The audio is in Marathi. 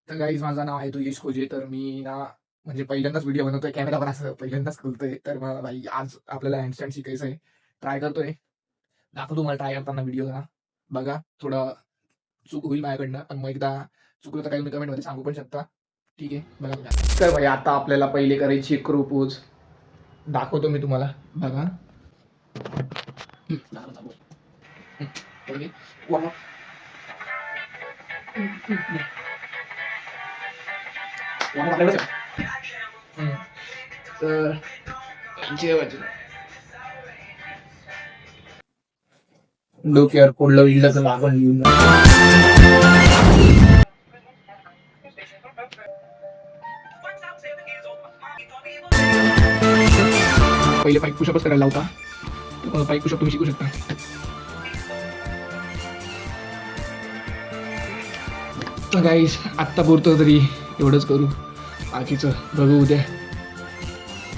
तर गाईज माझं नाव आहे तुयश खोजे. तर मी ना म्हणजे पहिल्यांदाच व्हिडिओ बनवतोय, कॅमेरा पण असं पहिल्यांदाच खोलतोय. तर मग भाई आज आपल्याला हँडस्टँड शिकायचं आहे. ट्राय करतोय, दाखवतो तुम्हाला ट्राय करताना व्हिडिओ ना. बघा थोडं चूक होईल माझ्याकडनं, पण मग एकदा चुकलं तर काही तुम्ही कमेंटमध्ये सांगू पण शकता. ठीक आहे, बघा बघा. तर भाई आता आपल्याला पहिले करायची क्रो पोज. दाखवतो मी तुम्हाला, बघा. दाखव. ओके. वा. तर डोक्यावर पडलं विडलं तर लागून येऊन पहिले 5 पुशअपच करायला लावता. 5 पुशअप तुम्ही शिकू शकता. तर गाईज आत्ता पुरतं तरी एवढंच करू, बाकीचं बघू उद्या.